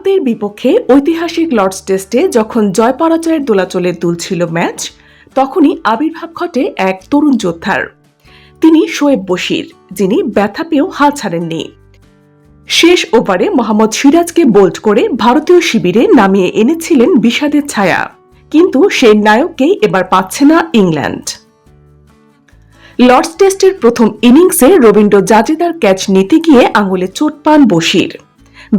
ভারতের বিপক্ষে ঐতিহাসিক লর্ডস টেস্টে যখন জয় পরাজয়ের দোলাচলে দুলছিল ম্যাচ, তখনই আবির্ভাব ঘটে এক তরুণ যোদ্ধার। তিনি শোয়েব বশির, যিনি ব্যথা পেয়েও হাল ছাড়েননি। শেষ ওভারে মোহাম্মদ সিরাজকে বোল্ড করে ভারতীয় শিবিরে নামিয়ে এনেছিলেন বিষাদের ছায়া, কিন্তু সেই নায়ককেই এবার পাচ্ছে না ইংল্যান্ড। লর্ডস টেস্টের প্রথম ইনিংসে রবীন্দ্র জাদেজার ক্যাচ নিতে গিয়ে আঙুলে চোট পান বশির।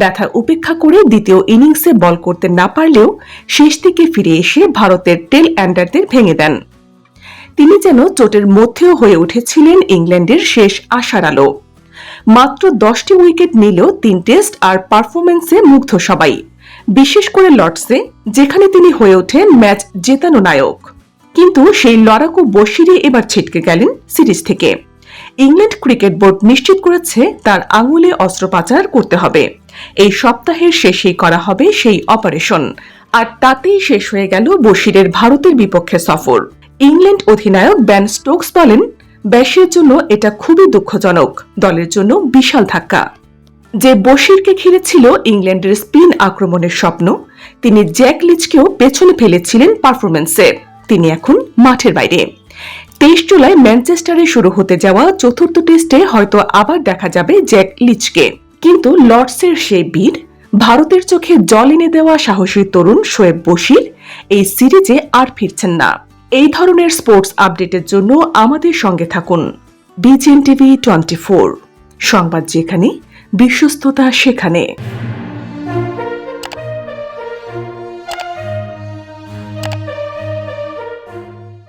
ব্যথা উপেক্ষা করে দ্বিতীয় ইনিংসে বল করতে না পারলেও শেষ দিকে ফিরে এসে ভারতের টেল এন্ডারদের ভেঙে দেন। তিনি যেন চোটের মধ্যেও হয়ে উঠেছিলেন ইংল্যান্ডের শেষ আশার আলো। মাত্র 10টি উইকেট নিলেও 3 টেস্ট আর পারফরম্যান্সে মুগ্ধ সবাই, বিশেষ করে লর্ডসে, যেখানে তিনি হয়ে ওঠেন ম্যাচ জেতানো নায়ক। কিন্তু সেই লড়াকু বশিরই এবার ছিটকে গেলেন সিরিজ থেকে। ইংল্যান্ড ক্রিকেট বোর্ড নিশ্চিত করেছে তার আঙুলে অস্ত্রোপচার করতে হবে। এই সপ্তাহের শেষেই করা হবে সেই অপারেশন, আর তাতেই শেষ হয়ে গেল বশিরের ভারতের বিপক্ষে সফর। ইংল্যান্ড অধিনায়ক বেন স্টোকস বলেন, ব্যাশের জন্য এটা খুবই দুঃখজনক, দলের জন্য বিশাল ধাক্কা। যে বশিরকে ঘিরে ছিল ইংল্যান্ডের স্পিন আক্রমণের স্বপ্ন, তিনি জ্যাক লিচকেও পেছনে ফেলেছিলেন পারফরম্যান্সে। তিনি এখন মাঠের বাইরে। 23 জুলাই ম্যানচেস্টারে শুরু হতে যাওয়া চতুর্থ টেস্টে হয়তো আবার দেখা যাবে জ্যাক লিচকে, কিন্তু লর্ডসের সেই বীর, ভারতের চোখে জল এনে দেওয়া সাহসী তরুণ শোয়েব বশির এই সিরিজে আর ফিরছেন না। এই ধরনের স্পোর্টস আপডেটের জন্য আমাদের সঙ্গে থাকুন। BGN TV 24, সংবাদ যেখানে, বিশ্বস্ততা সেখানে।